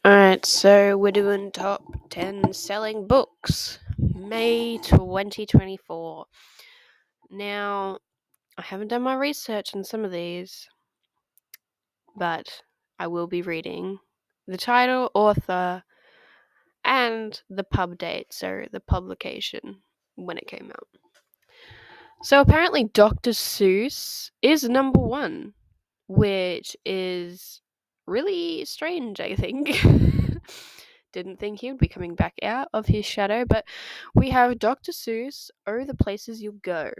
Alright, so we're doing top 10 selling books, May 2024. Now, I haven't done my research on some of these, but I will be reading the title, author, and the pub date, so the publication when it came out. So apparently, Dr. Seuss is number one, which is really strange, I think. Didn't think he would be coming back out of his shadow, but we have Dr. Seuss, Oh, the Places You'll Go.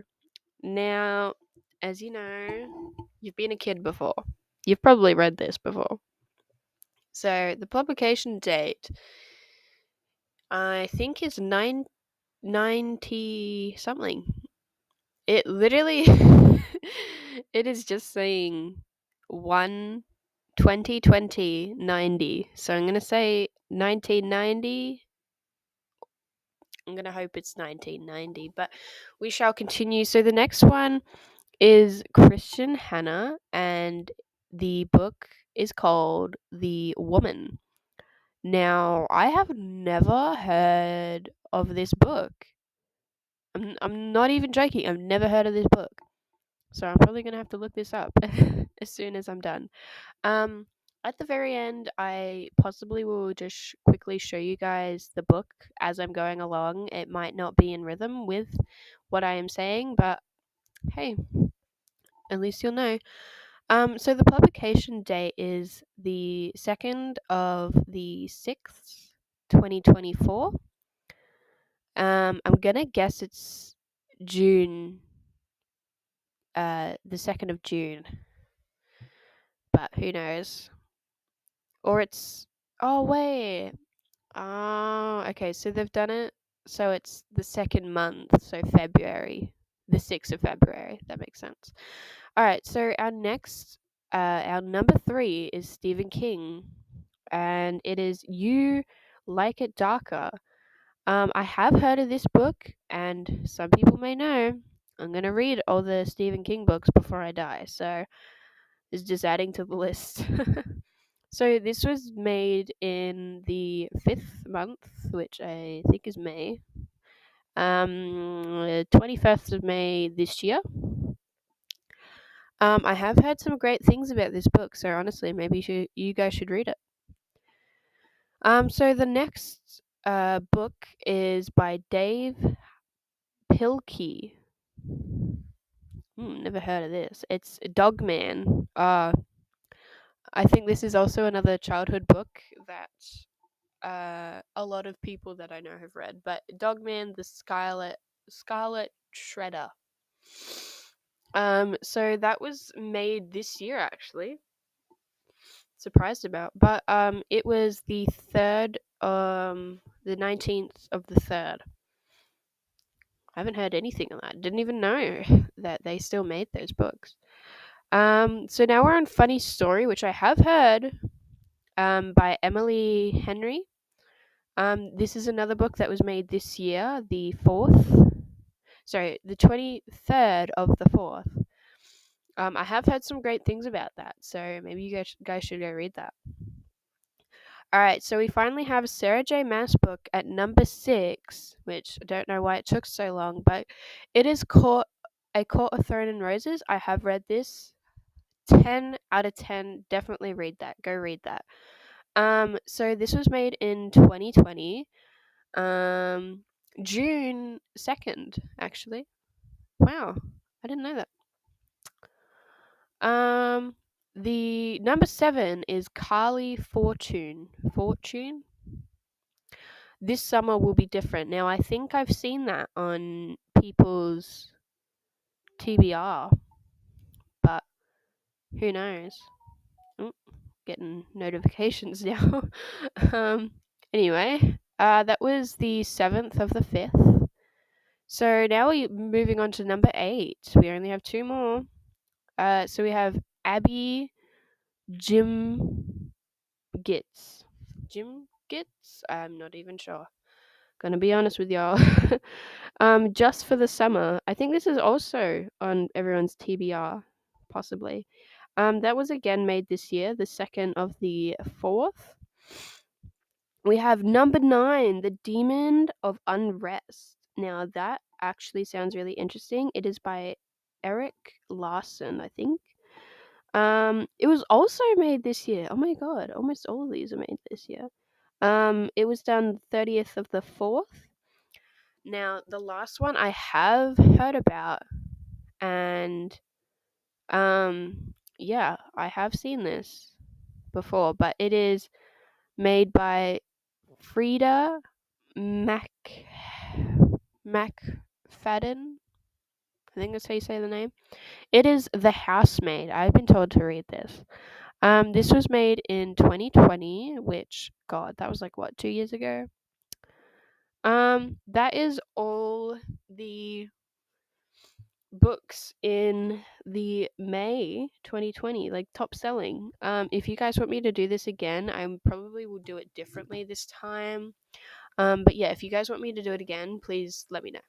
Now, as you know, you've been a kid before. You've probably read this before. So, the publication date, I think, is 90 something. It literally, it is just saying 1 2020 90. So I'm going to say 1990. I'm going to hope it's 1990, but we shall continue. So the next one is Christian Hannah, and the book is called The Woman. Now, I have never heard of this book. I'm not even joking. I've never heard of this book. So I'm probably going to have to look this up as soon as I'm done. Um, at the very end, I possibly will just quickly show you guys the book as I'm going along. It might not be in rhythm with what I am saying, but hey, at least you'll know. So the publication date is the 2nd of the 6th, 2024. I'm gonna guess it's June, the 2nd of June, but who knows? Or it's, oh wait, oh, okay, so they've done it. So it's the second month, so February, the 6th of February. That makes sense. All right, so our number three is Stephen King, and it is You Like It Darker. I have heard of this book, and some people may know I'm gonna read all the Stephen King books before I die. So it's just adding to the list. So this was made in the 5th month, which I think is May. 21st of May this year. I have heard some great things about this book, so honestly, maybe you guys should read it. So the next book is by Dave Pilkey. Never heard of this. It's Dogman. I think this is also another childhood book that a lot of people that I know have read. But Dogman, the Scarlet Shredder. So that was made this year actually. Surprised about, but it was the 3rd, the 19th of the 3rd. I haven't heard anything on that. Didn't even know that they still made those books. So now we're on Funny Story, which I have heard, by Emily Henry. This is another book that was made this year, the 23rd of the 4th. I have heard some great things about that, so maybe you guys should go read that. All right, so we finally have Sarah J. Maas book at number 6, which I don't know why it took so long, but it is Court of Thorn and Roses. I have read this. 10 out of 10. Definitely read that. Go read that. So this was made in 2020. June 2nd, actually. Wow, I didn't know that. The number 7 is Carly Fortune. Fortune? This summer will be different. Now, I think I've seen that on people's TBR, but who knows? Oh, getting notifications now. um, anyway, that was the 7th of the 5th. So now we're moving on to number 8. We only have 2 more. So we have Abby Jim Gitz. Jim Gitz? I'm not even sure. Gonna be honest with y'all. Just for the summer. I think this is also on everyone's TBR, possibly. That was again made this year, the 2nd of the 4th. We have number 9, The Demon of Unrest. Now, that actually sounds really interesting. It is by Eric Larson, I think. It was also made this year. Oh my god, almost all of these are made this year. It was done 30th of the 4th. Now, the last one I have heard about, and yeah, I have seen this before, but it is made by Frida McFadden. I think that's how you say the name. It is The Housemaid. I've been told to read this. This was made in 2020, which, God, that was like what, 2 years ago? That is all the books in the May 2020, like top selling. If you guys want me to do this again, I probably will do it differently this time. But yeah, if you guys want me to do it again, please let me know.